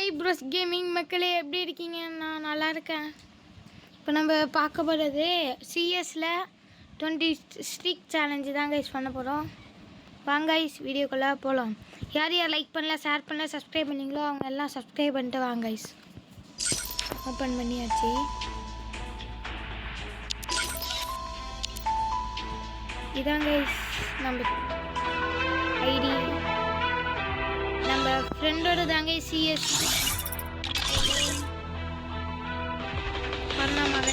Hi bros gaming மக்களே, எப்படி இருக்கீங்க? நான் நல்லா இருக்கேன். இப்போ நம்ம பார்க்க போகிறது சிஎஸ்ல 20 ஸ்ட்ரீக் சேலஞ்சு தான் கைஸ் பண்ண போகிறோம். வாங்க கைஸ் வீடியோக்குள்ளே போகலாம். யார் யார் லைக் பண்ணல, ஷேர் பண்ணல, சப்ஸ்கிரைப் பண்ணிங்களோ அவங்க எல்லாம் சப்ஸ்கிரைப் பண்ணிட்டு வாங்க கைஸ். ஓப்பன் பண்ணியாச்சு. இதான் கைஸ் நம்ம ஐடி. நம்ம ஃப்ரெண்டோட தாங்க சிஎஸ் பண்ணாமல்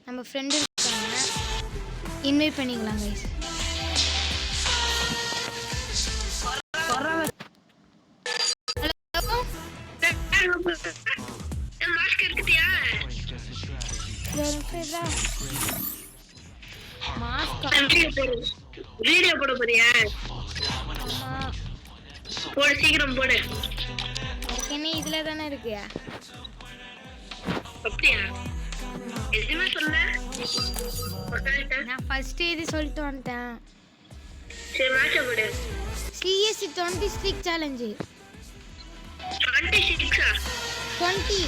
நம்ம ஃப்ரெண்டு இருக்காங்க, இன்வைட் பண்ணிக்கலாம் கைஸ். வீடியோ போட போறியா? போடு, சீக்கிரம் போடு. என்ன இதுல தானே இருக்கு? அப்படியா? எதுவுமே சொல்ல. நான் ஃபர்ஸ்ட் இது சொல்லிட்டு வந்துட்டேன். சரி, மேட்ச் போடு. CSC 20 streak challenge. 26 20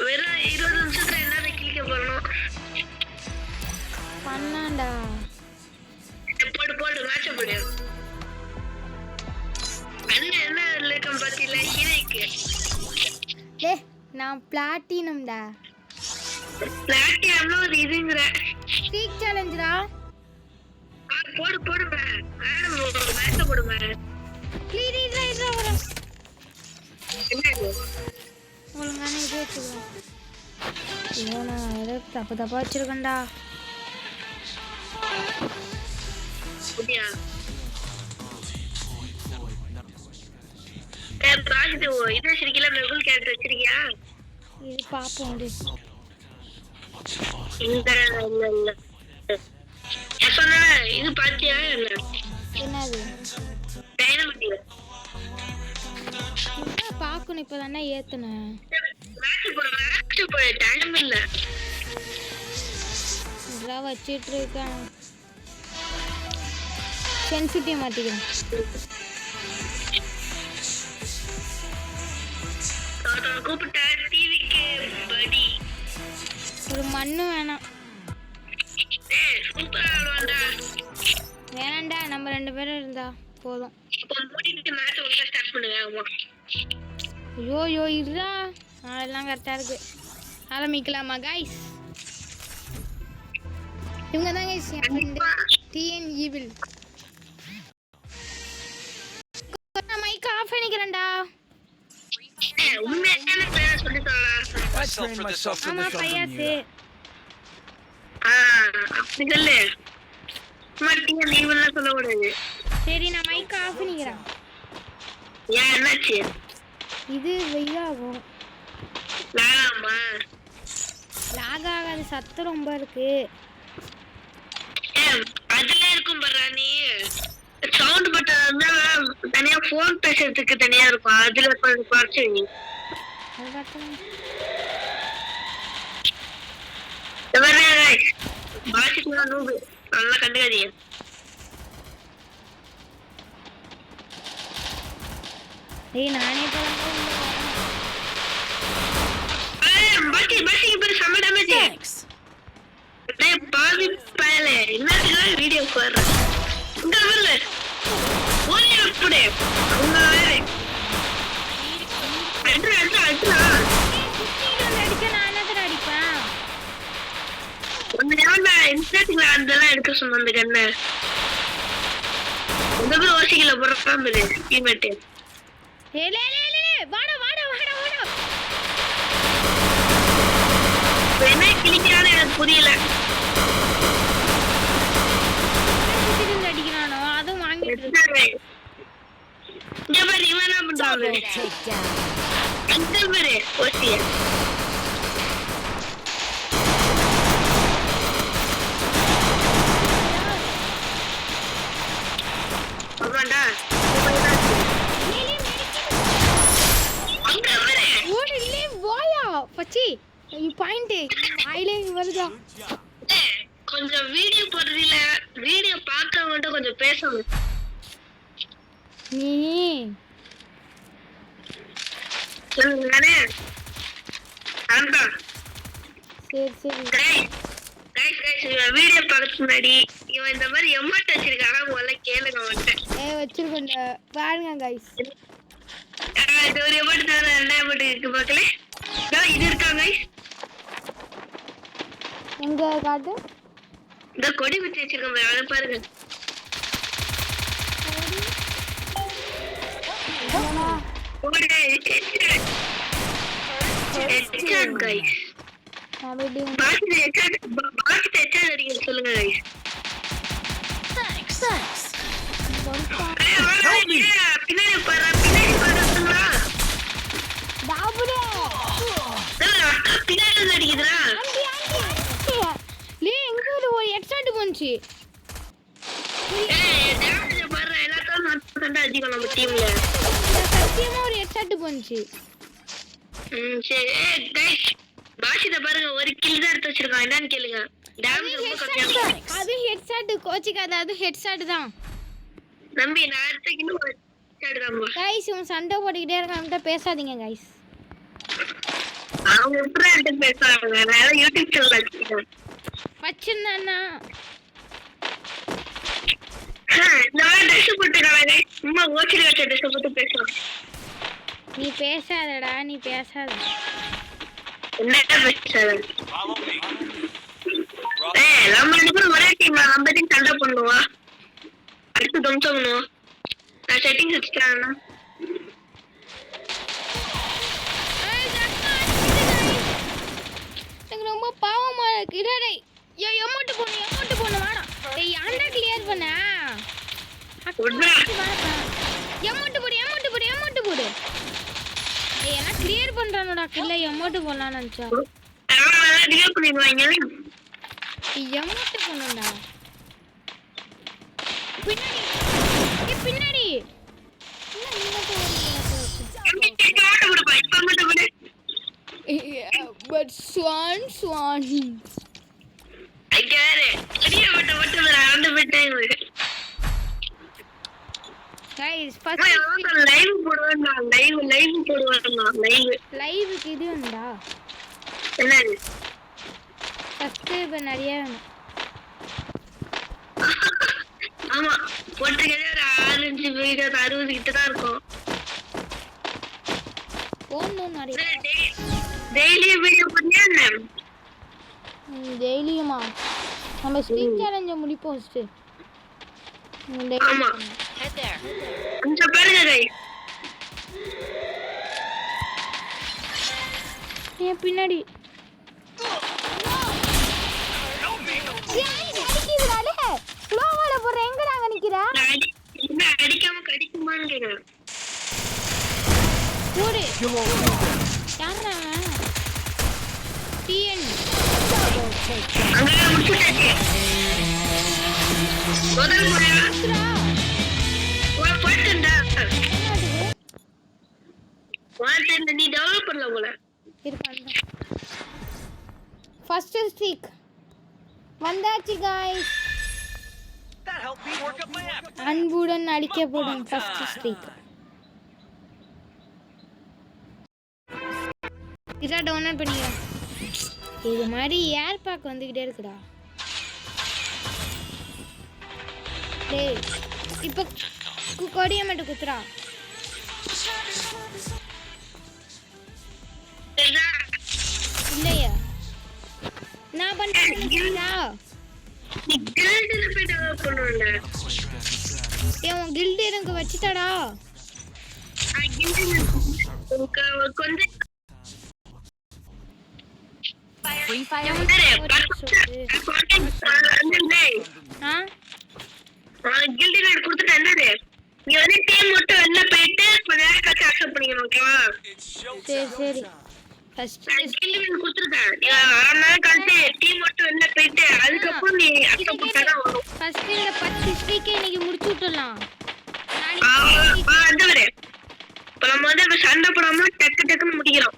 வெறும் 20 நிமிஷத்துல எல்லாரும் கிளிக்க போறோம். பண்ணாண்டா. போடு போடு, மேட்ச் போடு. அண்ணன் என்ன லேக்கம் பாத்தீங்களா? ஹீரோக்கு நான் பிளாட்டினம்டா. பிளாட்டினம்னா ஒரு இதுங்கற ஸ்ட்ரீக் சேலஞ்சுடா. போடு போடு மேட்ச் போடுமா. ப்ளீஸ் வர. என்ன இது? ஒழுங்கான இது வச்சுக்கோ. ஐயோ, நான் ஏதோ தப்பா வச்சிருக்கேன்டா. அப்படியா? பாக்கிட்டு இது வச்சிருக்கீங்களா? மெகுல் கேரக்டர் வச்சிருக்கியா? இது பாப்போம். இந்த சொன்ன இது பாத்தியா? என்னது? டைனமிக் பாக்கணும். இப்பதானே ஏத்துனேன். மேட்ச் போடு டைம் இல்ல. இதெல்லாம் வச்சிட்டு இருக்கேன். சென்சிட்டிவ் மாத்திக்கிறேன். கூப்பிட்டா டிவிக்கு படி. ஒரு மண்ணு வேணாம். சூப்பரா ஆடுவான்டா. வேணாண்டா, நம்ம 2 பேரும் இருந்தா போதும். இப்போ மூடிட்டு மேட்ச் ஒழுங்கா ஸ்டார்ட் பண்ணுங்க. ஐயோ இருடா, அதெல்லாம் கரெக்டாக இருக்கு. ஆரம்பிக்கலாமா கைஸ்? இவங்க தான் கைஸ் டிஎன் ஈவில். நான் மைக் ஆஃப் பண்ணிக்கிறேன்டா. உண்மையான பேரை சொல்லி சொல்லலாம். ஆமா பையாசு. அப்படி சொல்லு. டிஎன் ஈவில்லாம் சொல்லக்கூடாது. சரி, நான் மைக் ஆஃப் பண்ணிக்கிறேன். ஏன், என்னாச்சு? இது வெய்யாகும். லாகாமா? லாக் ஆகாது, சத்தம் ரொம்ப இருக்கு. அதுல இருக்கும் பாரு, நீ சவுண்ட் பட்டன் தனியா போன் பேசுறதுக்கு தனியா இருக்கும். அதுல கொஞ்சம் குறைச்சு பாசிக்கலாம். நூறு நல்லா கண்டுக்காதீங்க. நானே வீடியோ அதெல்லாம் எடுக்க சொன்ன அந்த கண்ணை யோசிக்கல போறேன். என்ன கிளிக்கிறான்னு எனக்கு புரியல. அடிக்கிறானோ அதுவும் வாங்கிட்டு இங்க பாரு, இவன் என்ன பண்றான்? அந்த பாரு ஓசிய ஆமாண்டா. பச்சி பாயிண்ட் வாயிலே வருதா? கொஞ்சம் வீடியோ போடுறீல, வீடியோ பார்க்கவங்க கொஞ்சம் பேசணும். நீ சொல்லுங்கண்ணே. ஆண்டா. சரி சரி வீடியோ பார்க்கறதுக்கு முன்னாடி இவன் இந்த மாதிரி எமௌண்ட் வச்சிருக்கானா முதல்ல கேளுங்க அவன்கிட்ட. வச்சிருக்கோண்ட பாருங்க கைஸ். இது ஒரு எமௌண்ட் தான், ரெண்டு எமௌண்ட் இருக்கு பார்க்கல. இது இருக்கா கைஸ்? எங்க காட்டு? இந்த கொடி குத்தி வச்சிருக்கோம் அதை பாருங்க. சொல்லுங்க பின்னாடி பின்னாடி அடிக்குதுடா. ஒரு ஹெட்ஷாட் போனுச்சு. அதிகம் நம்ம டீம்ல சத்தியமா ஒரு ஹெட்ஷாட் போனுச்சு. சரி பாஷித பாருங்க, ஒரு கில் தான் எடுத்து வச்சிருக்கான். என்னன்னு கேளுங்க. அது ஹெட்ஷாட் கோச்சிக்காத, அது ஹெட்ஷாட் தான் நம்பி. நான் அடுத்த இன்னும் ஹெட்ஷாட் தான் गाइस. இவன் சண்டை போட்டுக்கிட்டே இருக்கான்ட்ட பேசாதீங்க गाइस. அவங்க எப்படி பேசுறாங்க? நான் யூடியூப் சேனல் வச்சிருக்கேன். வச்சிருந்தானா நான் ட்ரெஸ் போட்டுக்கறாங்க. சும்மா ஓச்சில வச்ச ட்ரெஸ் போட்டு பேசுறேன். நீ பேசாதடா, நீ பேசாத. என்ன பேசுற? நம்ம ரெண்டு பேரும் ஒரே டீம். நம்ம டீம் சண்டை பண்ணுவா. அடுத்து தம்சம் பண்ணுவோம். நான் செட்டிங்ஸ் வச்சுக்கிறேன். எனக்கு ரொம்ப பாவமா இருக்கு. டேய் எமௌண்ட் போடு வாடா. டேய் ஆண்டா கிளியர் பண்ண. எமௌண்ட் போடு. டேய் என்ன கிளியர் பண்றானடா கில்ல. எமௌண்ட் போடலாம்னு நினைச்சா. நான் டிலீட் பண்ணிடுவாங்க. எமௌண்ட் போடணும்டா. பின்னாடி பட் ஸ்வான் गाइस फर्स्ट லைவ் போடுவானா? லைவ் போடுவானா? லைவுக்கு இது உண்டா? என்னது? சப்ஸ்கிரைபர் நிறைய வேணும். ஆமா போட்டுக்கவே ஒரு 6 வீடியோ 60 கிட்ட தான் இருக்கும். போடணும் நிறைய. டெய்லி வீடியோ பண்ணியா? டெய்லியுமா? நம்ம ஸ்ட்ரீட் சேலஞ்ச முடிப்போம் ஃபர்ஸ்ட். ஆமா head there. கொஞ்சம் பாருங்க गाइस. ஏ பின்னாடி அடிக்குதுடாலே. ஸ்லோவால போற எங்கடா அங்க நிக்குறா? என்ன அடிக்காம கடிக்குமான்னு கேக்குறேன். ஓடு. யாரா? டிஎன் அங்க முடிச்சிட்டாச்சு. முதல் முறையா போட்டுடா. வாட்ஸ் நீ டெவலப் பண்ணல போல. இருக்காங்க. ஃபர்ஸ்ட் ஸ்ட்ரீக் வந்தாச்சு गाइस. அன்புடன் அடிக்கப்படும் ஃபர்ஸ்ட் ஸ்ட்ரீக். இத டவுன்லோட் பண்ணிக்கிறேன். இது மாதிரி ஏர் பேக் வந்துகிட்டே இருக்குடா. டேய் இப்போ கொடிய மட்டும் குத்துறா. இல்லையா நான் பண்றேன்டா. நீ கில்ட்ல போய் டெவலப் பண்ணுவல. உன் கில்ட் எனக்கு வச்சிட்டடா. கில்ட் கொஞ்சம் ஃப்ரீ ஃபயர் கில்ட் கொடுத்துட்டு என்னது நீ வந்து டீம் மட்டும் வெளில போயிட்டு கொஞ்ச நேரம் கழிச்சு அக்செப்ட் பண்ணிக்கணும். ஓகேவா? சரி சரி. ஃபர்ஸ்ட் கில்ட் கொடுத்துட்டேன். நீ அரை நேரம் கழிச்சு டீம் மட்டும் வெளில போயிட்டு அதுக்கப்புறம் நீ அக்செப்ட் பண்ணா வரும். ஃபர்ஸ்ட் இந்த 10 ஸ்ட்ரீக்கே இன்னைக்கு முடிச்சு விட்டுறலாம். அது வர இப்போ நம்ம வந்து சண்டை போடாம டக்குன்னு முடிக்கிறோம்.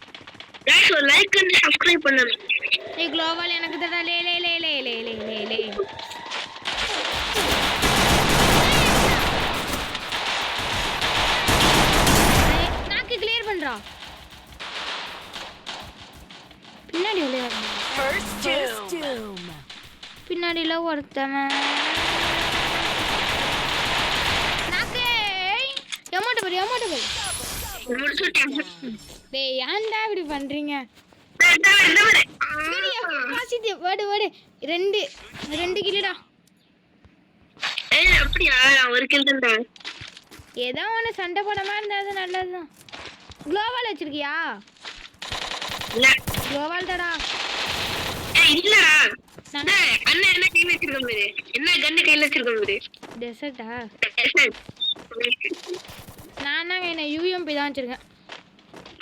गाइस ஒரு லைக் அண்ட் சப்ஸ்கிரைப் பண்ணுங்க. ஏய் குளோபல் எனக்கு தடா. லே லே லே லே லே லே லே லே. பின்னாடில ஒருத்தவன் நாக்கே எமோட் போடு டேய் ஏன்டா இப்படி பண்றீங்க பாசிட்டிவ் ஓடு 2 கில்லுடா ஏய் அப்படியா ஒரு கில் தான் ஏதோ ஒன்று சண்டை போடாம இருந்தா அது நல்லதுதான் குளோவால் வச்சிருக்கியா இல்ல குளோவால் தாடா ஏய் இல்ல அண்ணா என்ன கையில வச்சிருக்கோம் பாரு என்ன கன்னு கையில வச்சிருக்கோம் பாரு டெசர்ட்டா நான் என்ன யூஎம்பி தான் வச்சிருக்கேன்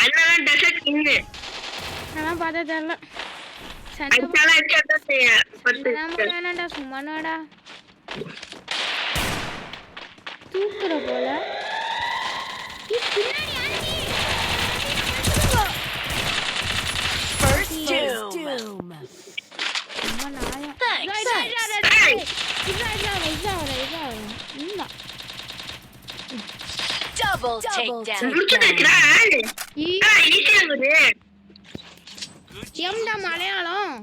அண்ணா டெசர்ட் கிங்கு நான் பார்த்தா தெரியல அச்சால அச்சாடா செய்ய வேணாண்டா சும்மாடா தூக்குற போல மலையாளம்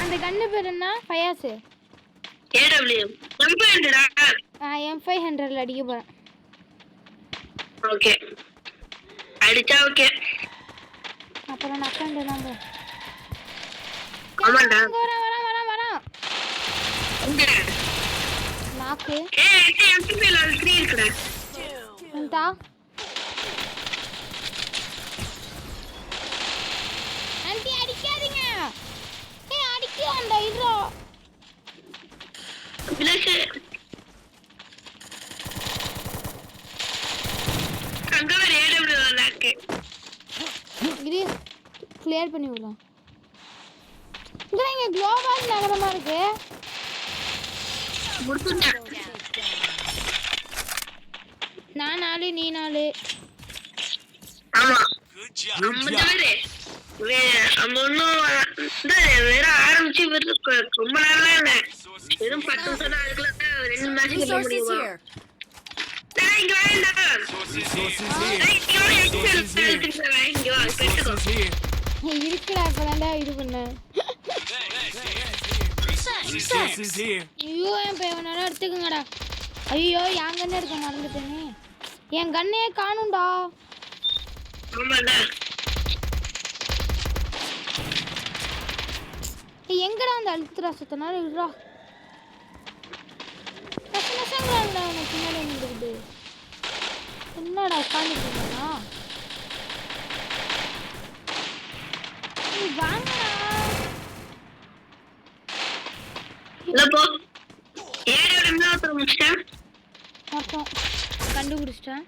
அந்த கண்ணு பேர் என்ன ஃபயாஸ் M500 அடிக்க போறேன் ஓகே அடிச்சா ஓகே அப்புறம் நக்கண்டு நம்ம ஆமாடா வர நாக்கு ஏய் MP ல 3 இருக்குடா உண்டா ஆன்ட்டி அடிக்காதீங்க ஏய் அடிக்குவான்டா இதோ பிளஸ் அங்க ஒரு AW நாக்கு இது கிளியர் பண்ணி விடலாம் இங்க குளோபல் நகரமா இருக்கு முடிச்சுடா நான் 4 நீ 4 ஆமா அம்மதவரே வேற ஆரம்பிச்சு ரொம்ப நேரம் இல்ல வெறும் 10 நிமிஷம் தான் அதுக்குள்ள 2 மேட்ச் खेल முடியும் இங்க வாடா இருக்குடா இப்பதான்டா இது பண்ண ஐயோ என் பேவனால எடுத்துக்கங்கடா ஐயோ என் கண்ணே இருக்க மறந்துட்டேனே என் கண்ணே காணும்டா ஆமாடா எங்கடா அந்த அழுத்துறா சுத்தனால இருடா நசங்களாங்கடா உனக்கு பின்னாடி நின்றுக்குது என்னடா உட்காந்துருக்கீங்களா வாங்கடா இல்ல போ ஏறோட என்ன முடிச்சிட்டேன் மொத்தம் கண்டுபிடிச்சிட்டேன்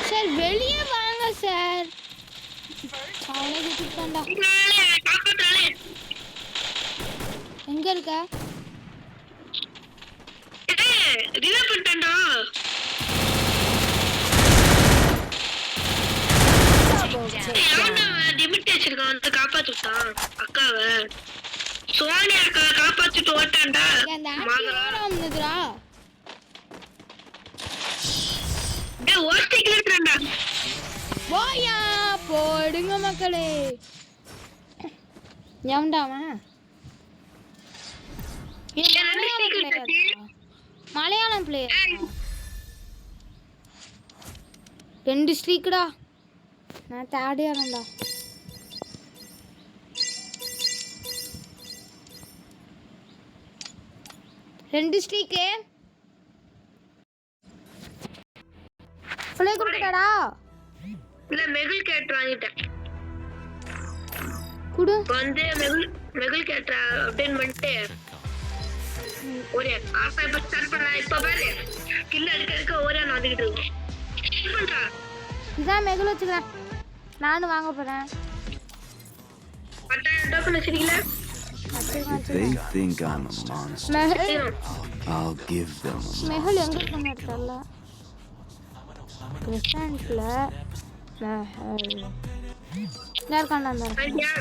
சார் வெளியே வாங்க சார் அவனே சுத்திட்டான்டா எங்க இருக்க ரிவே பண்ணிட்டேன்டா டிமிட் வச்சிருக்கான் வந்து காப்பாத்திட்டான் அக்காவை சோனியா அக்கா காப்பாத்திட்டு ஓட்டான்டா அந்த ஆக்சி ஓடாமதுடா டேய் ஓஸ்டிக் இருக்கறடா போயா போடுங்க மக்களே ஏம்டாமா மலையாளம் பிளேயர் 2 ஸ்ட்ரீக்டா நான் தேர்ட் ஆறேன்டா ரெண்டு ஸ்ட்ரீக்கு ஃப்ளே கொடுக்கடா இல்ல மெகுல் கேட் வாங்கிட்டேன் குடு வந்து மெகுல் கேட் அப்டேட் பண்ணிட்டு ஒரே ஆப்பா இப்ப ஸ்டார்ட் பண்ணா இப்ப பாரு கில் அடிக்கிறதுக்கு ஒரே வந்துகிட்டு இருக்கோம் பண்றா இதான் மெகுல் வச்சுக்கிறேன் நானும் வாங்க போறேன் 10,000 டோக்கன் வச்சிருக்கீங்களா If they think I'm a monster, மெஹல் I'll give them a மெஹல் எங்கே இருக்குன்னு தெரியல. கிறிஸ்டன்ஸில் மெஹல் இருக்காண்டா அந்த ஐயா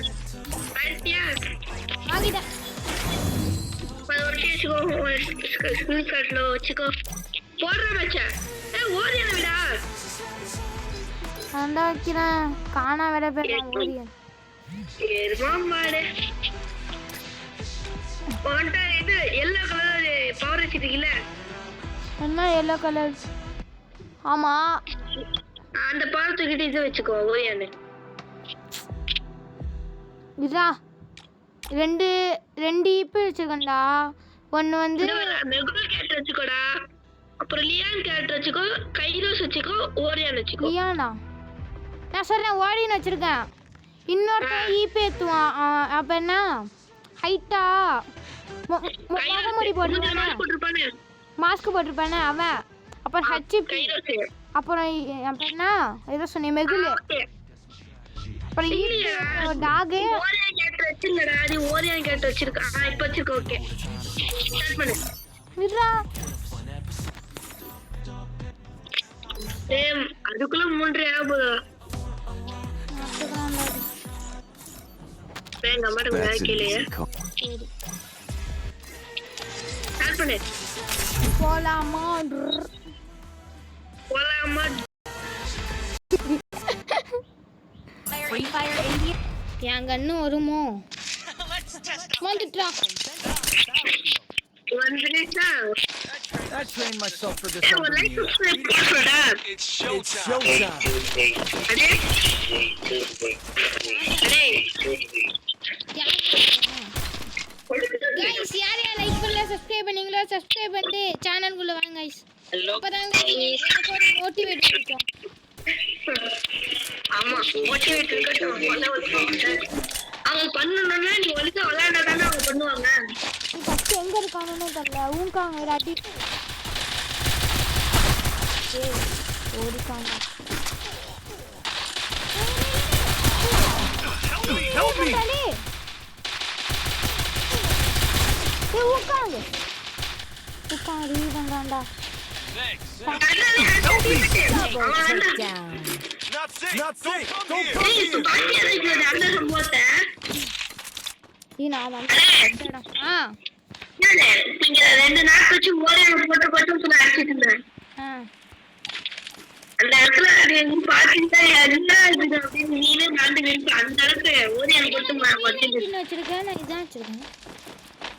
ஐயா வாங்கிட்டேன். ஸ்கிரீன்ஷாட்ல வச்சுக்கோ போடுற மச்சான். ஓடியா விடா அந்த வைக்கிறேன் காணா வேற பேர் ஓடியன். மாடு போண்டா இது எல்லோ கலர் பவர் வச்சிருக்கீங்கள என்ன எல்லோ கலர்? ஆமாம் அந்த பவர் தூக்கிட்டு இதை வச்சுக்கோ ஓடியான்னு. இதா ரெண்டு ஈப்பு வச்சுக்கோண்டா. ஒன்று வந்து மெகுல் கேரக்டர் வச்சுக்கோடா. அப்புறம் லியான் கேரக்டர் வச்சுக்கோ. கைரோஸ் வச்சுக்கோ. ஓரியான் வச்சுக்கோ. லியானா நான் சொல்கிறேன் ஓடின்னு வச்சுருக்கேன். இன்னொருத்தன் ஈப்பு ஏற்றுவான். அப்போ என்ன ஹைட்டா முகமுடி போட்டிருப்பானே மாஸ்க் போட்டிருப்பானே அவன். அப்புறம் ஹச்சிபி அப்புறம் அப்போ என்ன ஏதோ சொன்னேன் மெகுல். அப்புறம் டாகு ஓரியான் கேரக்டர் வச்சிருந்தடா. அது ஓரியான் கேரக்டர் வச்சிருக்கா. இப்போ வச்சிருக்க. ஓகே ஸ்டார்ட் பண்ணு. விட்றா அதுக்குள்ள 3 ஆகுது. எங்க அம்மாட்ட That's an கேளு. easy call. ஸ்டார்ட் பண்ணு. போலாமா? போலாமா? என் கண்ணு வருமோ? வந்துட்டா வந்துருச்சா? I trained myself for this ஒரு over லைக் years. சப்ஸ்கிரைப் பண்ணுடா. It's showtime. அடே அடே गाइस யார் யார் லைக் பண்ணல சப்ஸ்கிரைப் பண்ணீங்களோ சப்ஸ்கிரைப் பண்ணிட்டு சேனலுக்குள்ள வாங்க गाइस. அப்பதான் எனக்கு ஒரு மோட்டிவேட் கிடைக்கும். ஆமா மோட்டிவேட் இருக்கட்டும். அவங்க பண்ணணும்னா நீ ஒழுங்கா விளையாண்டா தானே அவங்க பண்ணுவாங்க. நீ ஃபர்ஸ்ட் எங்க இருக்கானே தெரியல. ஊங்காங்க இராட்டி ஏய் ஓடிக்காங்க. Help me! ஏய் ஊங்காங்க ரீவங்காண்டா. Not safe. Don't come ஏய் here. பாத்தியா இருக்கு அந்த சம்பவத்தை. நான் வந்து நீங்க 2 நாள் கழிச்சு ஓரியான் போட்டு நான் அடிச்சிட்டு இருந்தேன். அந்த இடத்துல நீ பாத்தீங்கன்னா என்ன இது அப்படின்னு நீனே நாண்டு வெறுப்பு அந்த அளவுக்கு ஓரியான் போட்டு வச்சிருக்கேன். நான் இதான் வச்சிருக்கேன்.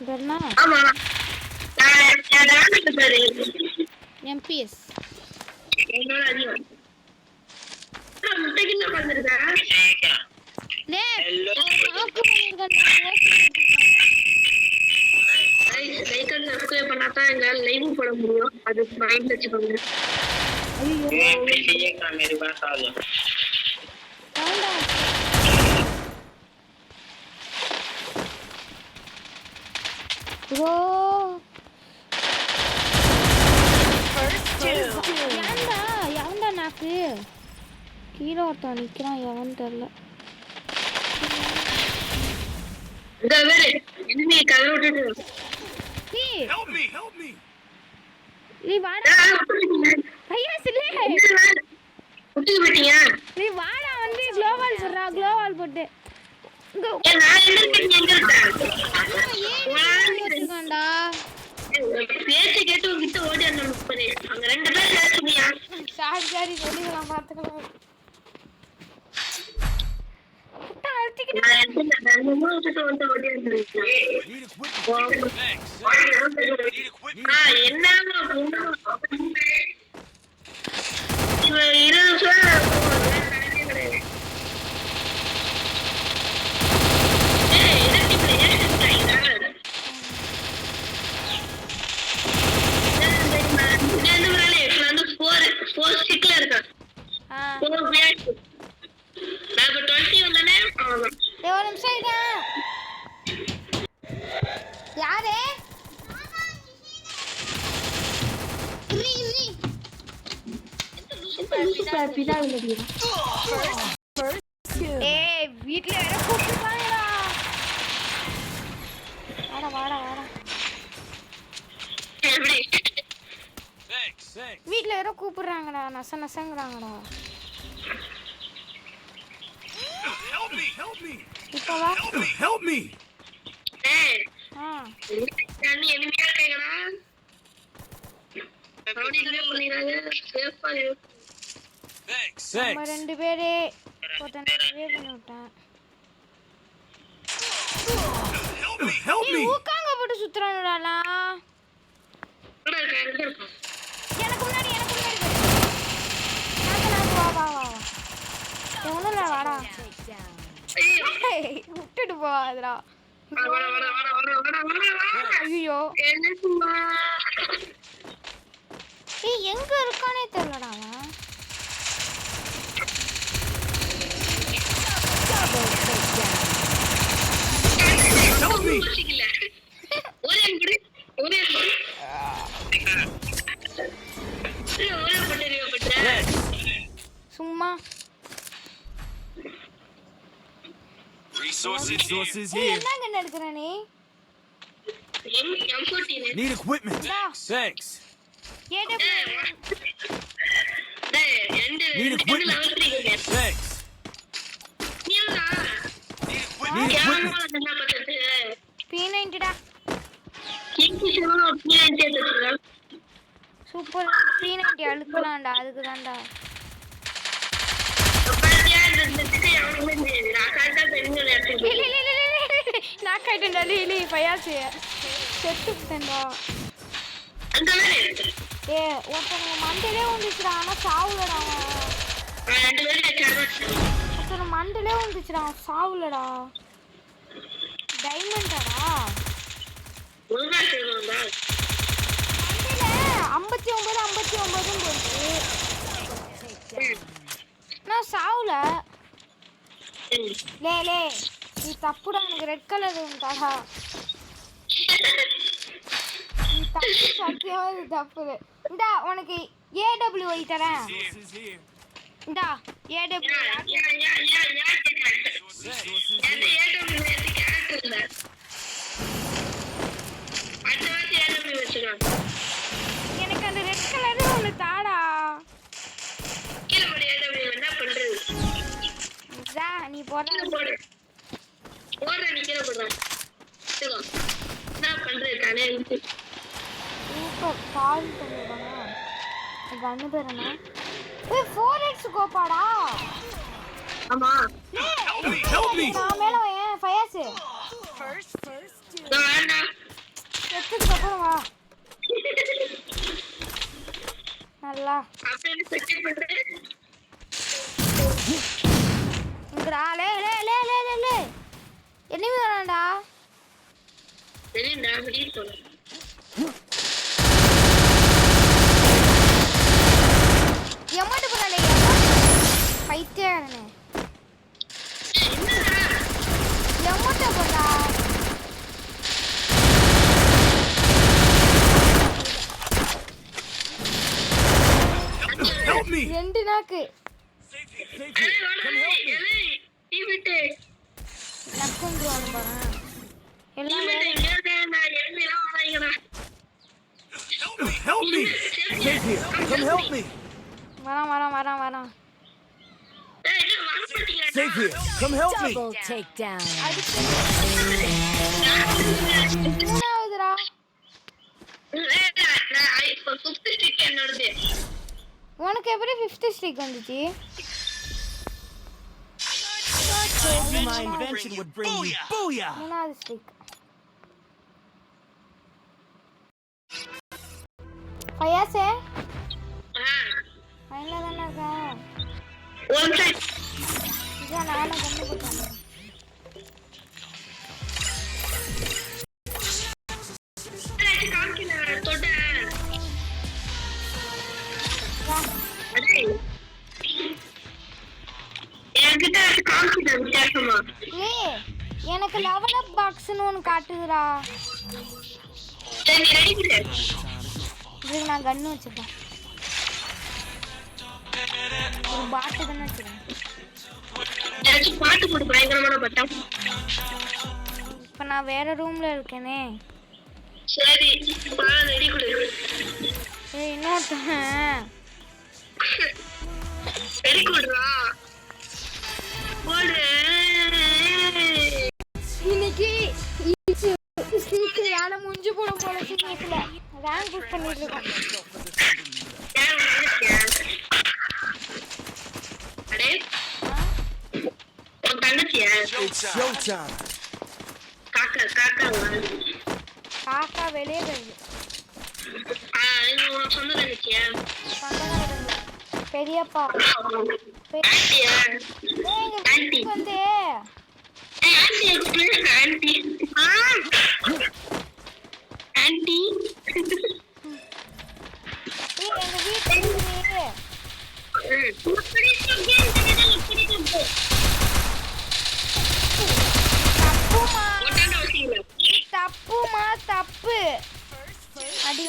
இதென்னா ஆமா நான் பாரு எம்பிஎஸ் என்னோட அதிகம் முட்டைக்கு என்ன பண்ணிருக்கா லைக் அண்ட் சப்ஸ்கிரைப் பண்ணாதான் எங்களால் லைவ் போட முடியும். அது மைண்ட்ல வச்சுக்கோங்க. ப்ரோ எவன்டா நாக்கு கீழே ஒருத்தன் நிற்கிறான். எவன் தெரில. இந்த வேறு என்ன கதை விட்டுட்டு Help me. நீ வாடா ஐயா சில்லே குட்டி போயிட்டீங்க. நீ வாடா வந்து குளோவால் சொல்றா. குளோவால் போட்டு நான் எங்க இருக்கேன் வச்சிருக்கான்டா. பேச்சு கேட்டு உங்ககிட்ட ஓடி அந்த முப்பது அங்க 2 பேர் பேசுனியா? சாரி சொல்லிக்கலாம் பார்த்துக்கலாம். யாரு வீட்டுல வேற கூப்பிட்டுருக்காங்களா? வாடா வாடா. எப்படி Thanks. வீட்டில் யாரோ கூப்பிடுறாங்கடா, நசங்கிறாங்கடா. Help me! Help me! இப்போ வா. Help me! Help me! ஏய் ஆ நீ எனிமையா இருக்கீங்களா அப்படி இல்ல பண்ணிராங்க சேஃபா இரு Thanks. நம்ம 2 பேரே ஒருத்தனை சேவ் பண்ணி விட்டேன். Help me! Help நீ me! ஊக்காங்க போட்டு சுத்துறானுடானா. கூட இருக்க இருக்கும் எனக்கு முன்னாடி வா வா வா. ஒண்ணுல வாடா. ஐயோ ஏய், விட்டுட்டு போவாதடா. ஐயோ என்னம்மா ஏய் எங்க இருக்கானே தெரியலடா அவன். Help me! யோசிக்கல ஒரே முடி ஒரே முடி ஒரே பட்டறியோ பட்டற சும்மா Resources ஏய் here. என்னங்க நடக்குற நீ? M14 Need equipment. Thanks. ஏடே டேய் ரெண்டு லெவல் 3 இருக்கு Thanks. நீடா Need equipment. யாரோ என்ன பண்றது P90 டா. Kingfisher P90 எடுத்துறா super. P90 அழுக்கலாம்டா, அதுக்கு தான்டா. பாத்தியா இந்த யாருமே இல்ல நான் கரெக்ட்டா தெரிஞ்சு எடுத்துட்டு நான் கைட்டேன்டா லீ பையாச்சு. செத்துட்டேன்டா. அந்த வேலை ஏ ஒருத்தன் மண்டையிலே வந்துச்சுடா, ஆனா சாவுலடா அவன். ரெண்டு பேரும் வெச்சாங்க ஒருத்தன் மண்டையிலே வந்துச்சுடா, சாவுலடா. டைமண்டாடா ஒழுங்கா செய்வாங்க மண்டையில 59 போச்சு. நான் சாவுல. லே நீ தப்புடா, எனக்கு ரெட் கலர் தாடா. நீ தப்பு, சத்தியமா இது தப்பு. இந்தா உனக்கு AWI தரேன். Resources here. இந்தா AWI. எனக்கு அந்த ரெட் கலர் ஒன்று தாடா. இதா நீ போடுற. சூப்பர் கால் பண்ணிடுவாங்க. கண்ணு பேரனா? ஏய் 4x கோப்பாடா. Help me! Help me! நான் மேல வரேன் ஃபயர்ஸ். செத்துக்கு அப்புறம் வா. நல்லா இங்கடா. லே என்னமே வேணாம்டா. எம்மாட்டு போறானே பைத்தியாரனே. எம்மாட்ட போறா. Help me! ரெண்டு நாக்கு Save here. Come help me. நக்குந்துருவானு பாரு. எல்லாம் Help me! Help me! Save here. Come help me. வரான். Save here. Come help me. Takedown. மூணாவதுடா. உனக்கு எப்படி 5th ஸ்ட்ரீக் வந்துச்சு? My invention would bring you booyah. மூணாவது ஸ்ட்ரீக். பையாசே ஃபைனலா தானே இருக்கேன். இதான் நானும் கண்டு போட்டேன். ஏய் எனக்கு லெவல் அப் பாக்ஸ்னு ஒன்று காட்டுதுடா. இதுக்கு நான் கன்னு வச்சுப்பேன். ஒரு பாட்டு கன்னு வச்சுருக்கேன். பாட்டு போட்டு பயங்கரமான பட்டம் இப்போ நான் வேற ரூம்ல இருக்கேனே. சரி ரெடி கொடு. ஏய் இன்னொருத்தன் ரெடி கொடுறா போடு. இன்னைக்கு சீக்கிரம் முடிஞ்சு போடும் போல சீக்கிரத்துல ரேங்க் புஷ் பண்ணிட்டு இருக்கோம். அடே உன் தங்கச்சியா? It's showtime. காக்கா காக்கா வெளியே போயிடுது. இது உன் சொந்த தங்கச்சியா? பெரியப்பா ஆண்டியா? ஆண்டி வந்து ஆண்டி எங்க வீட்டுல தப்புமா தப்பு அடி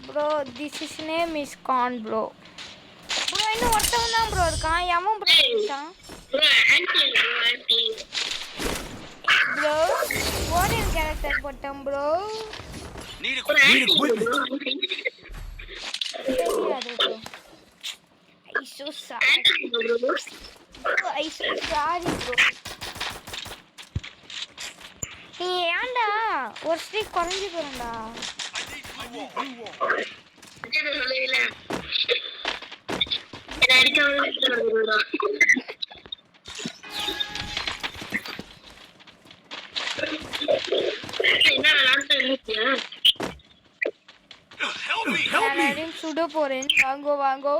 bro. This is name is Khan bro. Bro இன்னும் ஒருத்தவன் தான் ப்ரோ இருக்கான். எவன் ப்ரோ இருக்கான் ப்ரோ? ஓரியன் கேரக்டர் போட்டேன் ப்ரோ. Need equipment. தெரியாது bro. I so sorry bro. நீ ஏன்டா ஒரு ஸ்ட்ரீக் குறைஞ்சி போறேன்டா. Help me. நான் சுட போறேன். வாங்கோ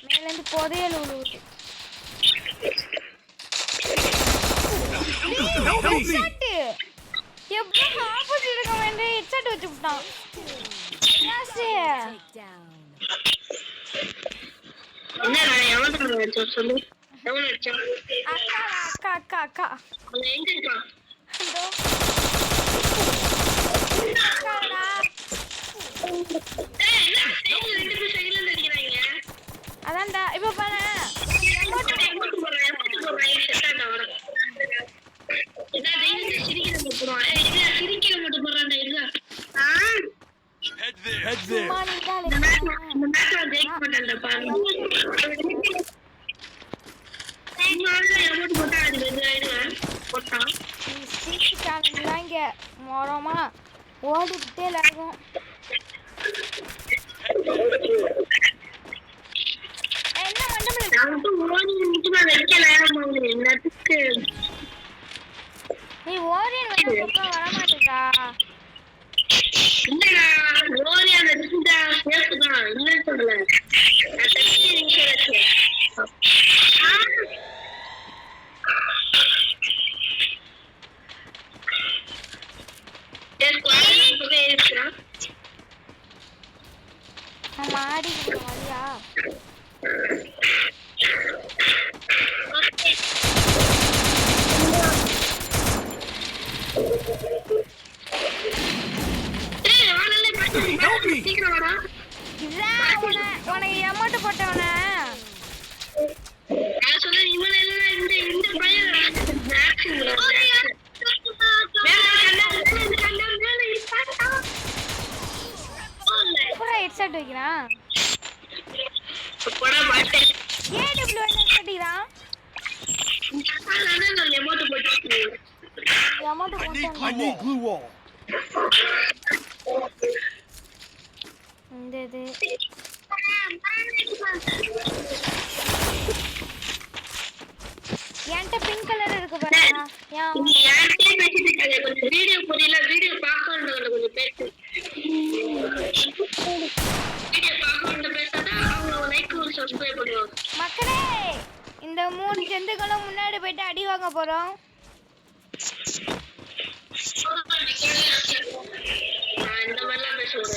மேல இருந்து புதையல் விழுவுது. Help me. ஹெட்ஷாட் எப்போ ஆப்போசிட் இருக்க வேண்டிய ஹெட்ஷாட் வச்சு விட்டான். யாசே சொல்லு. அக்கா எங்க இருக்கான்? இதோ அக்காடா. அதான்டா இப்போ பாரு Head there. சும்மா நின்றாலே சேனல்லாம் இங்க மோரமா ஓடிக்கிட்டே இருக்கும். என்ன நீ ஓரியன் வந்து பக்கம் வர மாட்டேங்கா. நம்ம ஆடிக்கிட்டு வழியா Help me. இதான் உனக்கு எமௌண்ட் போட்டவன ஹெட்செட் வைக்கிறான். ஏடபிள்யூ ஹெட்செட் அடிக்கிறான். Amount I need glue wall. இந்த இது என்கிட்ட பிங்க் கலர் இருக்கு பாருங்க. வீடியோ புரியல. வீடியோ பார்க்கணும் கொஞ்சம் பேசு. வீடியோ பார்க்கணும் பேசாதான் அவங்க லைக் சப்ஸ்கிரைப் பண்ணுவாங்க. மக்களே இந்த 3 ஜந்துக்களும் முன்னாடி போயிட்டு அடி வாங்க போறோம். இந்த மாதிரிலாம் பேசுவாங்க.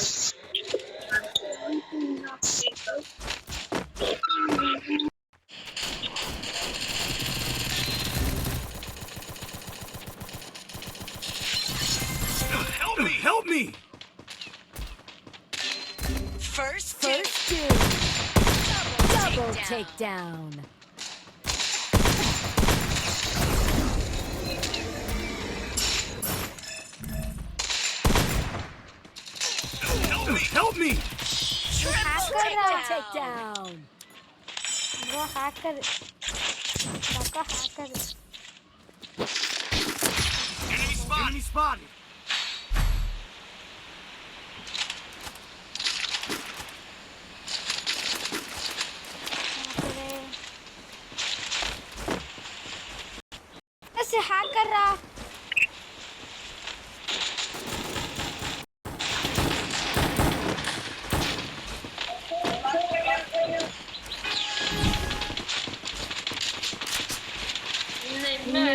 Help me. First First two. Double takedown. Help me! Triple takedown. Bro hacker பக்கா ஹேக்கர் Enemy spotted. எஸ் ஹேக்கர்ரா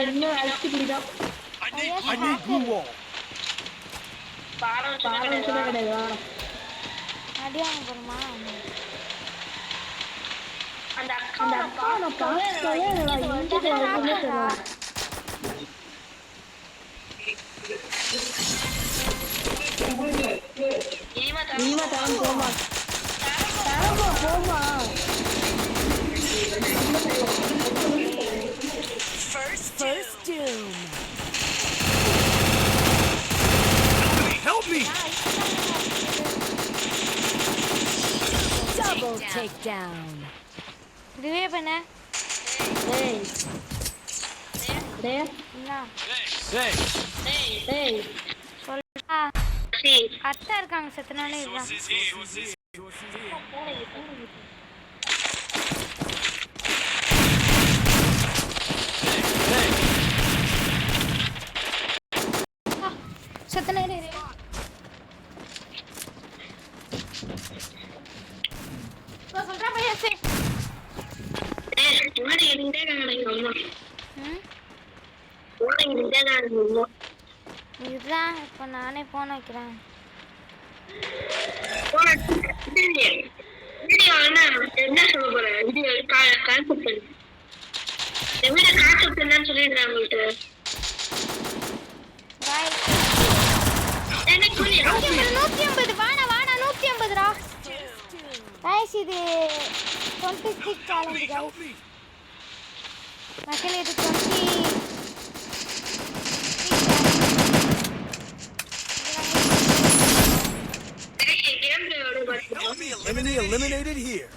இன்னும் அடிச்சு பிடிக்கும் I need blue wall. பாடம் கிடையாது அடியாங்க போறமா அந்த அக்கா நான் பார்க்கவே இல்லை இன்டர்நெட் இருக்குன்னு சொல்லுவாங்க இனிமே தரம் போமா போமா First doom. Help me! Double takedown. ரிவே பண்ண டேய் டேய் என்ன Hey! டேய் சொல்லுடா அத்தை இருக்காங்க செத்தனாலே இதுதான் செத்தனாலே சொல்றா பையா சே முன்னாடி இருந்தே நான் அம்மா ம் முன்னாடி இருந்தே நான் அம்மா இதுதான் இப்போ நானே போன் வைக்கிறேன் வீடியோ என்ன சொல்ல போறேன் வீடியோ கான்செப்ட் பண்ணு வீடியோ கான்செப்ட் என்னன்னு சொல்லிடுறேன் உங்கள்கிட்ட பாய் எனக்கு புரியும் 150 வாடா 150 ரா गाइस இது 26 சேலஞ்ச் गाइस மக்களே இது 20 Enemy eliminated here.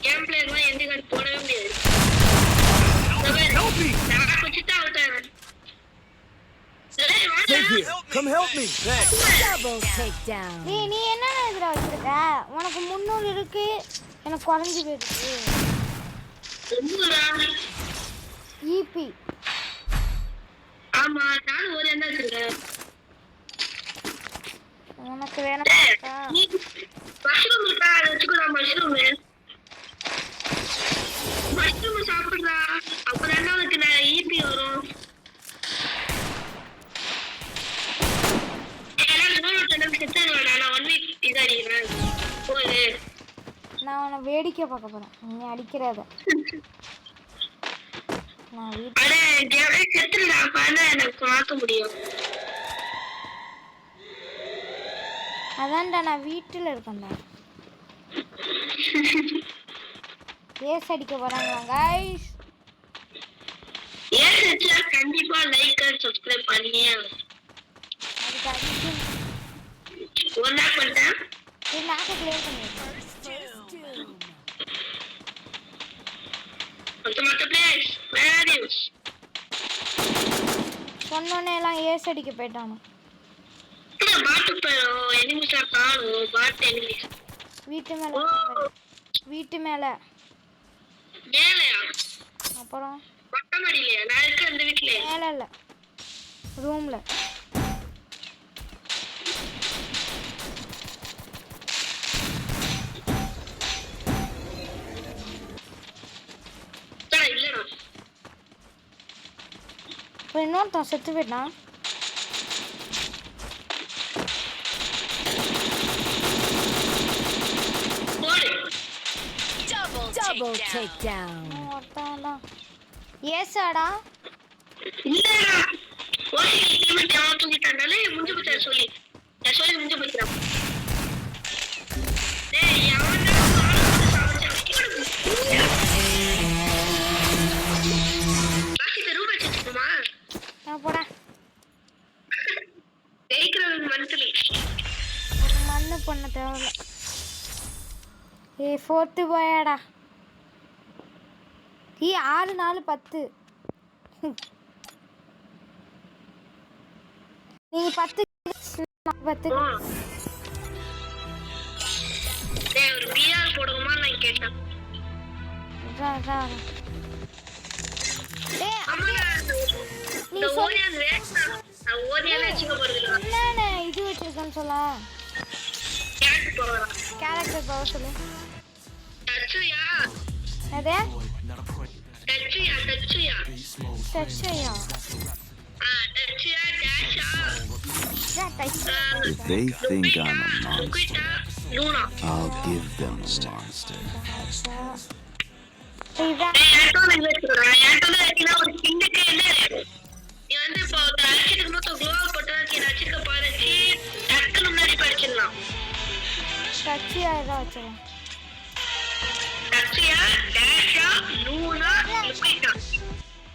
கேம் பிளேயர்லாம் எந்த கார்டு போடவே முடியாது Help me! நான் குச்சிட்டா விட்டேன் Take here. Come help me. Thanks. Double takedown. நீ என்ன இதுல வச்சிருக்க உனக்கு 300 இருக்கு எனக்கு குறஞ்சு போயிடுச்சு ஈபி ஆமா நான் ஒரு என்ன வச்சிருக்கேன் உனக்கு வேணும் மஷ்ரூம் இருக்கா அதை வச்சுக்கலாம் மஷ்ரூம் சாப்பிடுறா அப்பதான் உனக்கு நான் ஈபி வரும் நான் உன்னை வேடிக்கை பார்க்க போறேன் நீ அடிக்கிறத நான் எனக்கு மாத்த முடியும் அதான்டா நான் வீட்டில் இருக்கேன்டா ஏஸ் அடிக்க போறாங்களா கைஸ் கண்டிப்பா லைக் அண்ட் சப்ஸ்கிரைப் பண்ணியே அதுக்கு அடிச்சு ஒன்னா பண்ணிட்டேன் நாக்க கிளியர் பண்ணிடுறேன் மொத்த பிளேஸ் வேரியஸ் சொன்னோன்னே எல்லாம் ஏஸ் அடிக்க போயிட்டானோ பாட்டு போயிடும் எனிமிஸா காணும் பாட்டு எனிமிஸ் வீட்டு மேல மேலையா அப்புறம் மொட்டை மாடியிலையா நான் இருக்க அந்த வீட்லயே மேல இல்ல ரூம்ல இல்லடா இப்போ இன்னொருத்தன் செத்து போயிட்டான் Double takedown. ஒருத்தன் தான் ஏசாடா இல்லடா ஓடி டீம் டவுன் தூக்கிட்டானே முடிஞ்சு போச்சா சொல்லி நான் சொல்லி முடிஞ்சு போச்சுடா டேய் அவன் தான் சாவச்சா ஒரு மண்ணு பண்ண தேவையில்ல. ஏ 4th போயாடா. 6 4 10. நீ 10 10. டேய் ஒரு பிஆர் போடுமா நான் கேட்டேன். ரா. டேய் நீ இந்த ஓரியன் வேஸ்டா. நான் ஓரியன் வெச்சுக்க போறதில்ல. என்னண்ணே இது வச்சிருக்கேன்னு சொல்ல. கேரக்டர் போறா. கேரக்டர் பவர் சொல்லு. டச்சுயா. அதே டச்சுயா. டச்சையா. டச்சுயா டேஷா. If they think I'm a monster, குயிட்டா Luna. I'll give them a monster.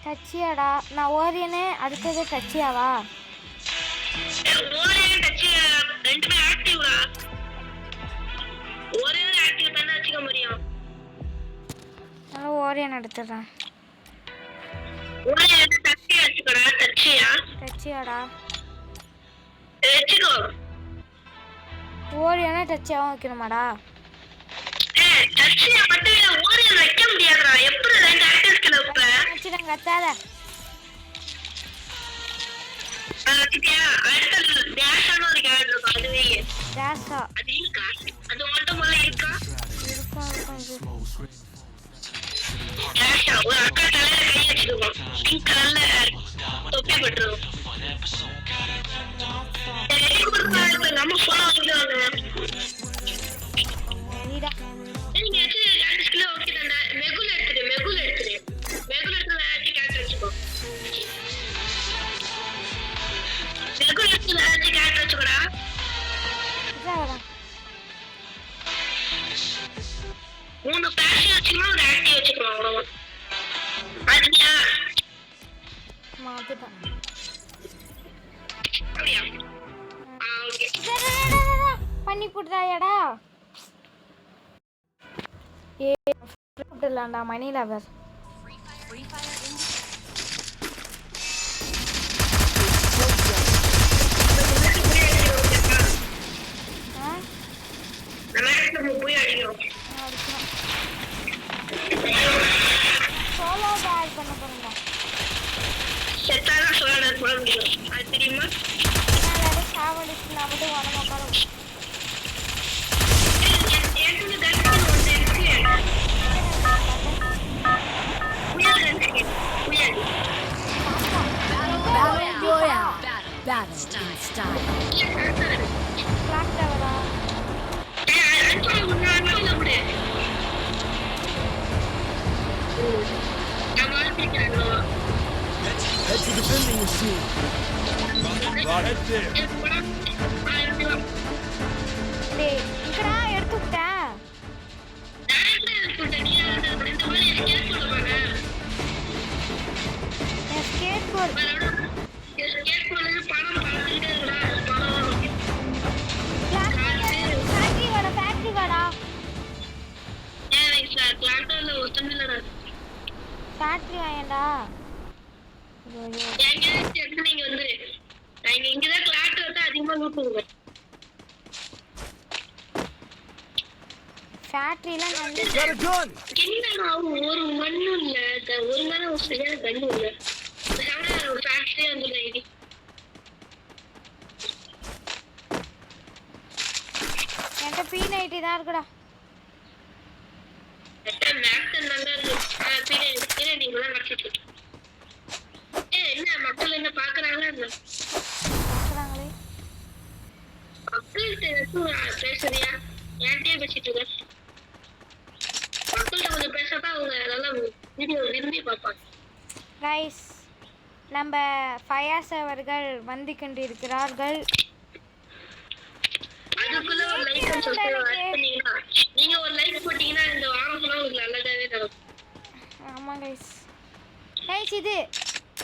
டச்சியாடா. நான் ஓரியனே அடுத்தது டச்சியாவா? நான் ஓரியன் எடுத்துடுறேன். டச்சியாடா. ஓரியனே டச்சியாவும் வைக்கணுமாடா? கத்தாத. டேஷா இருக்கும் நீடா. மூணு பேஷன் வச்சுக்கலாம் ஒரு ஆக்டிவ் வச்சுக்கலாம் அவ்வளவுதான். அதுயா மாத்திட்டேன். அப்படியா? ஓகே பண்ணி போட்டுறாயாடா. ஏ போட்டுடலாம்டா மணி லவர். போய் அடிக்கிறோம். சோலோ பேக் பண்ண போறேன்டா. செத்தாதான் சோலோ போட முடியும். அது தெரியுமா? நான் சாவடிச்சு நான் வந்து உடம்பு உட்காரும். Battle in style. பிளாக் டவரா? Head to the vending machine. Head there. டேய் இங்கடா எடுத்துட்டேன். எஸ்கேப் போர். ஃபேக்டரி வாடா. ஃபேக்டரி வாயேண்டா. ஃபேக்டரிலாம் நல்ல Got a gun. ஒரு மண்ணும் இல்ல ஒரு நேரம் ஒரு சரியான கண்ணு இல்ல. ஃபேக்டரி வந்து ஐடி என்கிட்ட P90 தான் இருக்குடா. என்ன மக்கள் என்ன பாக்குறாங்களா பார்க்குறாங்களே. பேசுறியா? என்கிட்டயே பேசிட்டு இருக்க. மக்கள்கிட்ட கொஞ்சம் பேசாதான் அவங்க நல்லா வீடியோ விரும்பி பார்ப்பாங்க. கைஸ் நம்ம ஃபயாஸ் அவர்கள் வந்து கொண்டிருக்கிறார்கள். அதுக்குள்ள ஒரு லைக் பண்ணீங்கன்னா நீங்க ஒரு லைக் போட்டீங்கன்னா இந்த வாரம் ஃபுல்லா உங்களுக்கு நல்லதாவே நடக்கும். ஆமாம் கைஸ் இது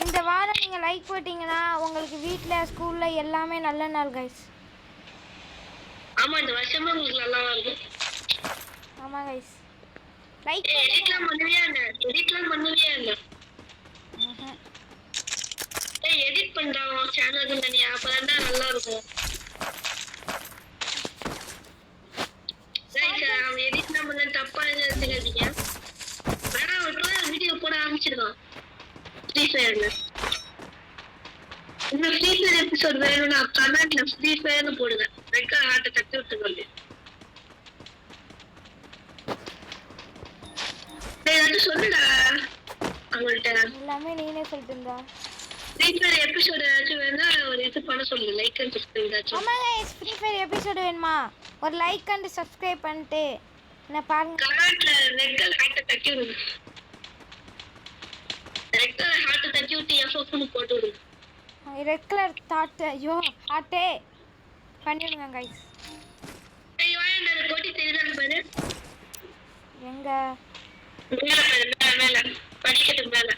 இந்த வாரம் நீங்கள் லைக் போட்டிங்கன்னா உங்களுக்கு வீட்டில் ஸ்கூலில் எல்லாமே நல்ல நாள் கைஸ். ஆமா இந்த வருஷமே உங்களுக்கு நல்லா இருக்கும். ஆமாம் கைஸ் லைக் எடிட்லாம் பண்ணுவியா என்ன? எடிட்லாம் பண்ணுவியா என்ன? எடிட் பண்றாங்க சேனலுக்கு தனியா, அப்பதான் நல்லா இருக்கும். அவன் எடிட்லாம் பண்ண தப்பா எடுத்துக்காதீங்க. வேணா ஒரு வீடியோ போட ஆரம்பிச்சிருக்கான் ஃப்ரீ ஃபயர்ல. இன்னும் ஃப்ரீ ஃபயர் எபிசோட் வேணும்னா கமெண்ட்ல ஃப்ரீ ஃபயர்னு போடுங்க. ரெட் ஹார்ட்டை தட்டி விட்டுக்கொண்டு ஏதாச்சும் சொல்லுடா அவங்கள்ட்ட. எல்லாமே நீனே சொல்லிட்டு இருந்தா. ஃப்ரீ ஃபயர் எபிசோட் ஏதாச்சும் வேணா ஒரு இது பண்ண சொல்லுங்க. லைக் அண்ட் சப்ஸ்கிரைப் ஏதாச்சும். ஆமாம் கைஸ் ஃப்ரீ ஃபயர் எபிசோடு வேணுமா? ஒரு லைக் அண்ட் சப்ஸ்கிரைப் பண்ணிட்டு என்ன பாருங்க. கமெண்ட்ல ரெட் ஹார்ட்டை தட்டி விடுங்க. ரெட் ஹார்ட்டை தட்டி விட்டு எஃப்எஃப்னு போட்டு விடுங்க. ரெட் கலர் தாட்டு ஐயோ ஹார்ட்டே பண்ணிடுங்க கைஸ். ஐயோ என்ன கோட்டி தெரியுதான்னு பாரு. எங்க மேல பாரு, மேல படிக்கட்டுக்கு மேல.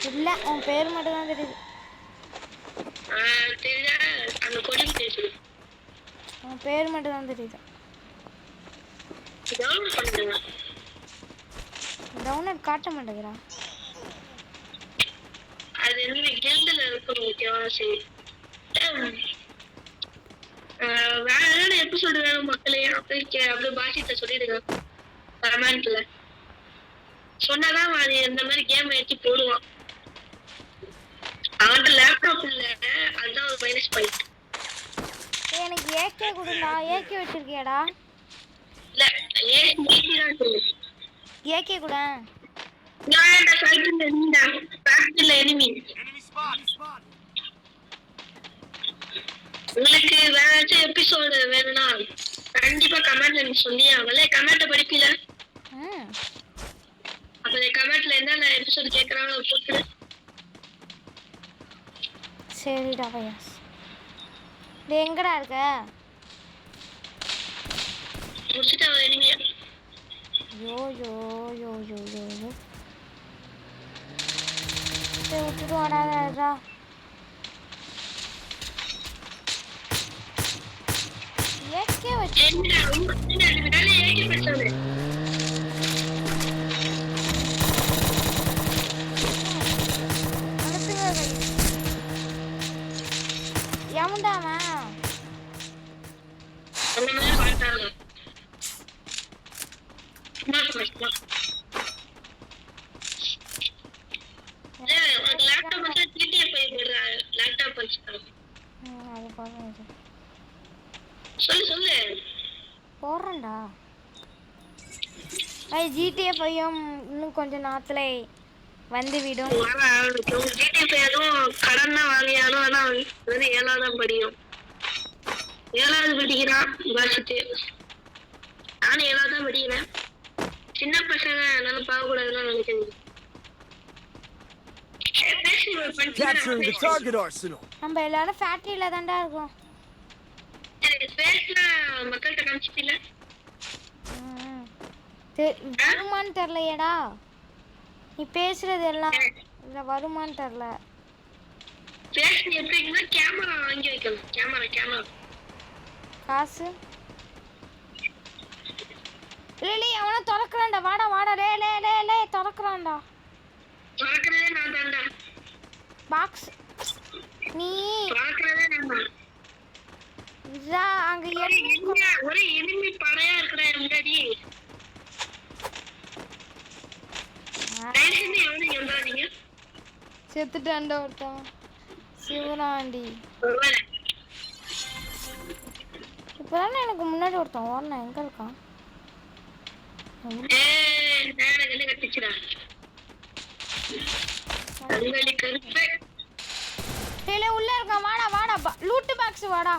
இல்லை உன் பேர் மட்டும் தான் தெரியுது. தெரியுதா? அந்த கொடி தெரியுது. உன் பேர் மட்டும் தான் தெரியுது. டவுன்லோட் பண்ணுங்க. டவுன்லோட் காட்ட மாட்டேங்கிறா. அது என்ன கில்டுல இருக்கும் ஓகேவா? சரி வேற என்ன எபிசோடு வேணும் மக்களே? அப்படியே பாஷிட்ட சொல்லிடுங்க கமெண்ட்ல. சொன்னாதான் அது இந்த மாதிரி கேம் ஏற்றி போடுவான். அவன்கிட்ட லேப்டாப் இல்ல, அதுதான் ஒரு மைனஸ் பாயிண்ட். எனக்கு ஏகே கொடுண்டா. ஏகே வச்சிருக்கியாடா? இல்ல ஏன் சொல்லு. ஏகே கூட நான் ஃபைட்டிங் இருந்தா ஃபேக்டரியில எனிமி. உங்களுக்கு வேற ஏதாச்சும் எபிசோடு வேணும்னா கண்டிப்பா கமெண்ட்ல நீங்க சொல்லி அவங்களே கமெண்ட்டை படிப்பீல. அப்ப கமெண்ட்ல என்னென்ன எபிசோடு கேட்கறாங்களோ போட்டு. சரிடா பையாஸ். நீ எங்கடா இருக்க? முடிச்சுட்டு அவன் எனிமியா. யோ யோ யோ யோ யோ யோ விட்டுட்டு வாடாதா. ஏகே வச்சு என்னடா விடாலே ஏகே பேசுறது. எவன்டாமா அந்த மாதிரி பார்த்தாங்க. லேப்டாப் வந்து GTA 5 போடுறா. லேப்டாப் வச்சுட்டாங்க. அது போடுறேன் சொல்லு போடுறேன்டா. அது GTA 5 இன்னும் கொஞ்சம் நாத்துல வந்து விடும். GTA 5 அதுவும் கடன் தான் வாங்கியாலும் ஆனா வந்து 7ஆவது படியும். 7ஆவது படிக்கிறான் வாசிட்டு. நானும் 7ஆவது தான் படிக்கிறேன். சின்ன பசங்க அதனால பார்க்கக்கூடாதுன்னு நினைக்கிறேன். Capturing the target arsenal. நம்ம எல்லாரும் ஃபேக்டரியில தான்டா இருக்கோம். மக்கள்கிட்ட காமிச்சிட்டில வருமானு தெரியலையேடா. நீ பேசுறது எல்லாம் இல்ல வருமானு தெரியல. பேசி எப்படின்னா கேமரா வாங்கி வைக்கணும். கேமரா காசு இல்லை அவனை திறக்கிறான்டா. வாடா வாடா லே லே லே லே திறக்கிறான்டா. பார்க்கறதே நான் தான்டா. பாக்ஸ் நீ பார்க்கறதே நான் தான். இதா அங்க ஒரே எனிமி படையா இருக்குடா முன்னாடி. எவனும் எழுதாதீங்க. செத்துட்டான்டா ஒருத்தன். சிவராண்டி இப்பதானே எனக்கு முன்னாடி ஒருத்தன் ஓடனா. எங்க இருக்கான்? கட்டிச்சுடா கருப்பு. உள்ள இருக்கான். வாடா வாடா லூட்டு பாக்ஸ் வாடா.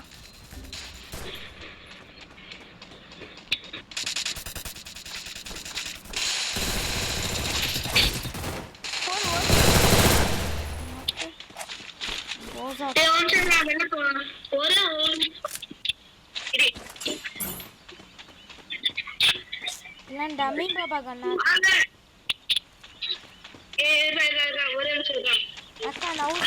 டம்மி பாப்பா கண்ணா அக்கா நவுட்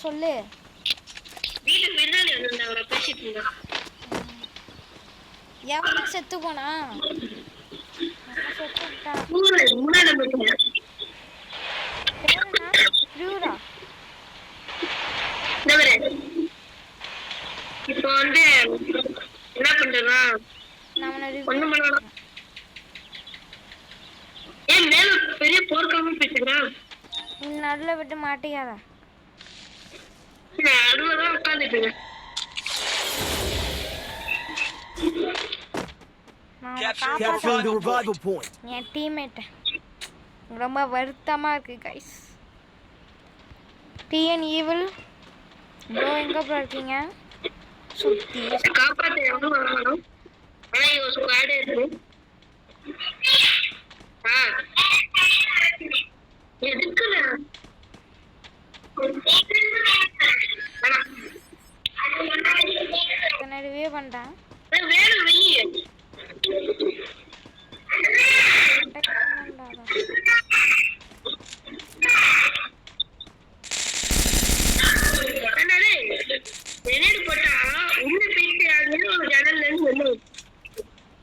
சொல்லு. வீட்டுக்கு பின்னாடி வந்திருந்தாங்க பேசிட்டு இருந்தா. எவனா செத்து போனா? செத்து விட்டான். முன்னாடி போயிட்டேன். பேருனா ரியூரா. இப்போ வந்து என்ன பண்றேன்னா ஒண்ணு பண்ணலாம். ஏன் மேல பெரிய போர்க்காம பேசுகிறேன். நடுவில் விட்டு மாட்டிக்காத. நான் அதுலதான் உட்காந்துட்டு இருக்கேன். Capturing the revival point. N teammate ரொம்ப வருத்தமா இருக்கு கைஸ். டிஎன் ஈவில் ப்ரோ எங்க ப்ரோ இருக்கீங்க? சுத்தி காப்பாத்த எவ்வளவு வரணும்? ஆனா இது ஒரு ஸ்குவாட் இருக்கு. எதுக்குல நடுவே பண்ணிட்டேன். வேணும் வெய்ய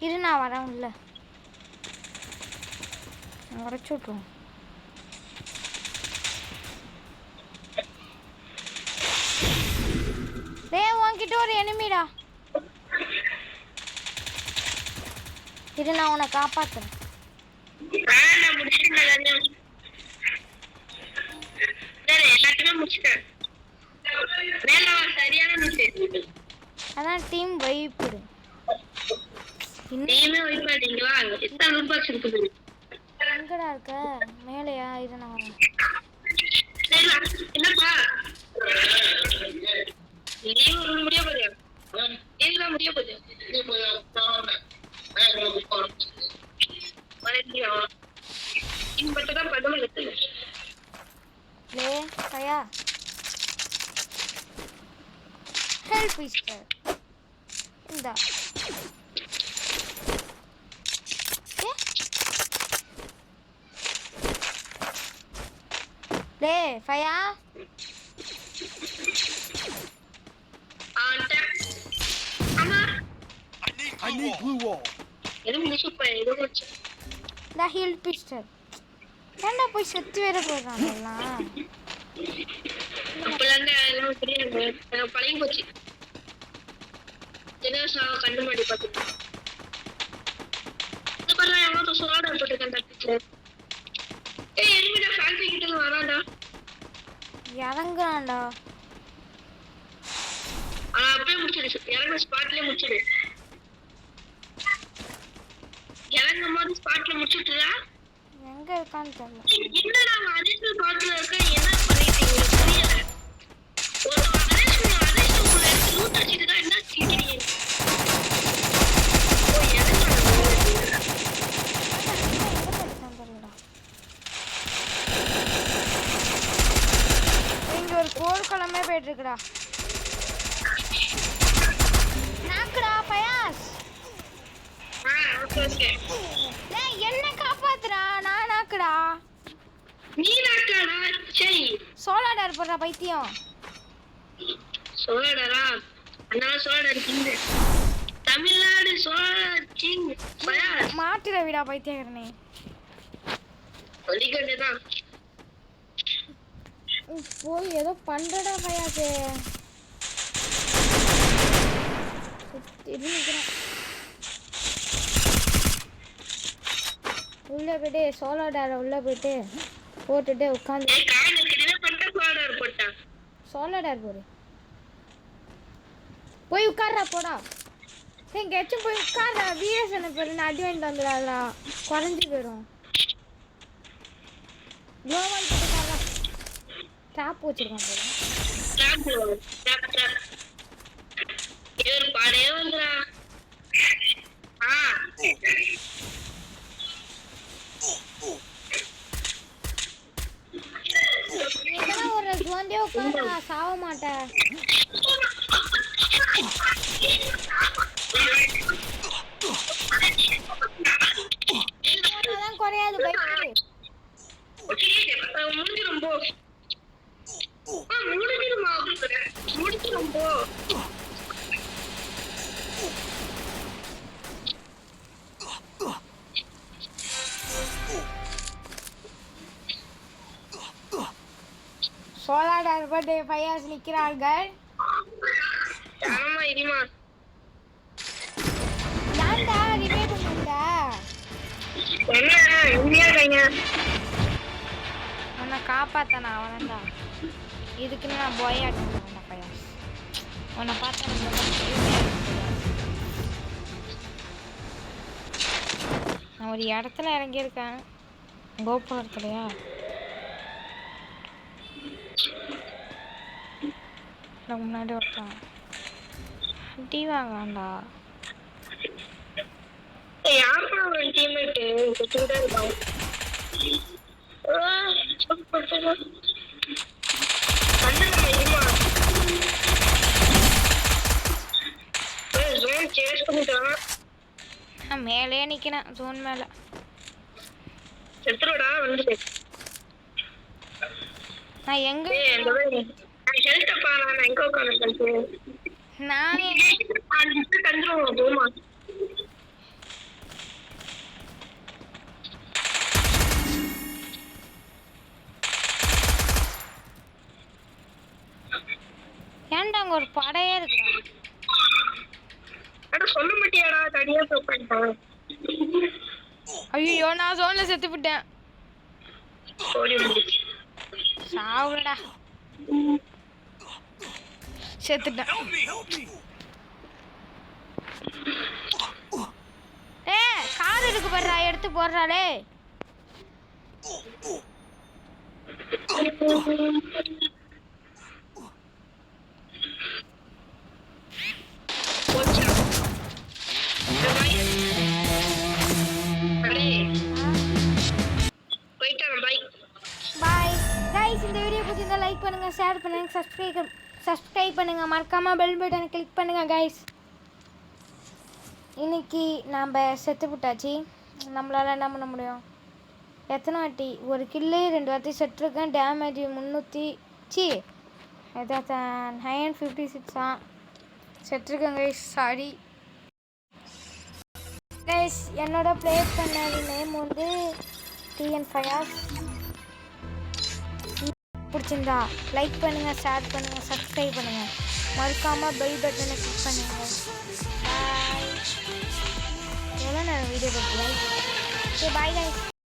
இரு நான் வரேன் உள்ள. உடச்சு விட்டுருவோம். உன்கிட்ட ஒரு எனிமிடா. இரு நான் உன்னை காப்பாத்துறேன். அதான் டீம் வைப்புடு. எங்கடா இருக்க? மேலையா? இது நான் ஹெல்ப் மிஸ்டர் இந்தா. லே ஃபயா I need blue wall. the heal pistol. ஏன்டா போய் செத்து வேற போறாங்க எல்லாம். அப்பலாம் எல்லாம் தெரியாது. பழைய போச்சு. தினசா கண்ணு மாடி பாத்துட்டு. இந்த பரவ எவ்வளவு சோடா போட்டு கண்டாச்சு. ஏய் எனிமிடா ஃபேக்டரி கிட்ட வராடா. இறங்குறான்டா. அப்படியே முடிச்சிடு. இறங்க ஸ்பாட்லயே முடிச்சிடு. இறங்கும் போது ஸ்பாட்ல முடிச்சிட்டுடா. எங்க இருக்கான்னு தெரியல. என்னடா அடிஷனல் ஸ்பாட்ல இருக்க என்ன பண்ணிட்டீங்க புரியல. ஒரு அடிஷனல் உள்ள லூட் அடிச்சிட்டு தான் என்ன சீக்கிரீங்க. ஓ இங்க ஒரு போர்க்களமே போயிட்டு இருக்குடா. நாக்குடா பயாஸ். ஓகே. டேய் என்ன காப்பாத்துடா. நான் நாக்குடா. நீ நாக்குடா. சரி. சோலாடார் போடுறா பைத்தியம். சோலாடாரா? அண்ணா சோலாடார் கிங். தமிழ்நாடு சோலாடார் கிங். பயாஸ். மாட்டிட விடா பைத்தியக்காரனே. ஒலிகண்டதான். போய் ஏதோ பண்றடா பயாசே. நிக்கிறேன் உள்ள போயிட்டு சோலாடார உள்ள போயிட்டு போட்டுட்டு உட்காந்து சோலாடார் போடு. போய் உட்கார்றா போடா. எங்கேயாச்சும் போய் உட்கார்றா. வீரசனை போய் அடி வாங்கிட்டு வந்துடாதா. குறைஞ்சி போயிடும். குளோவால் போட்டுக்காரா. டாப் வச்சிருக்கான் போல. பாடே வந்துடா. நீங்கதான் ஒரு சுவந்தே உட்காந்து நான் சாவ மாட்டேன். குறையாது பைக்கு முடிஞ்சிரும் போ. முடிஞ்சிருமா? பட் ஃபயாஸ் நிற்கிறார்கள். ஆமா இனிமா ஏன்டா ரிவைவ் பண்ணுடா? என்ன இந்தியா கைங்க உன்னை காப்பாத்தானா அவனண்டா. இதுக்குன்னு நான் போய் ஆட்டேன் ஃபயாஸ். உன்னை பார்த்தா எனக்கு ரொம்ப பெருமையா இருக்கு. நான் ஒரு இடத்துல இறங்கியிருக்கேன். கோபுரத்துலையா? எனக்கு முன்னாடி ஒருத்தன் அடி வாங்கலாம்டா. யாருப்பா ஒரு டீம்மேட்டு சுத்திட்டே இருக்கான். வந்துடுமா இனிமா ஜோன் சேஸ் பண்ணிட்டான். நான் மேலேயே நிற்கிறேன் ஜோன் மேலே. செத்துருடா வந்துட்டு. நான் எங்கே ஹெல்த்தப்பா நான் எங்க உட்காந்து நானே தந்துருவோம் போமா. ஏன்டா அங்கே ஒரு படையே இருக்குடா. அட சொல்ல மாட்டியாடா தனியா போட்டான். ஐயோ நான் ஜோனில் செத்து விட்டேன். சாவுடா. செத்துட்டேன். கார் இருக்கு பாடுறா, எடுத்து போடுறாளே. பாய் கைஸ், இந்த வீடியோ பிடிச்சிருந்தா லைக் பண்ணுங்க, ஷேர் பண்ணுங்க, சப்ஸ்கிரைப் பண்ணுங்க, மறக்காம பெல் பட்டனை கிளிக் பண்ணுங்க கைஸ். இன்னைக்கு நாம் செத்து விட்டாச்சு. நம்மளால என்ன பண்ண முடியும்? எத்தனை வாட்டி ஒரு கில்லு 2 வாட்டி செத்துருக்கேன். டேமேஜ் 300 956 செத்துருக்கேன் கைஸ். Sorry guys. என்னோட ப்ளே பண்ணது நேம் வந்து TN ஃபயாஸ். பிடிச்சிருந்தா லைக் பண்ணுங்கள், ஷேர் பண்ணுங்கள், சப்ஸ்கிரைப் பண்ணுங்கள், மறக்காமல் பெல் பட்டனை கிளிக் பண்ணுங்கள். பாய். எவ்வளோ நேரம் வீடியோ பார்க்கலாம்? Okay bye guys.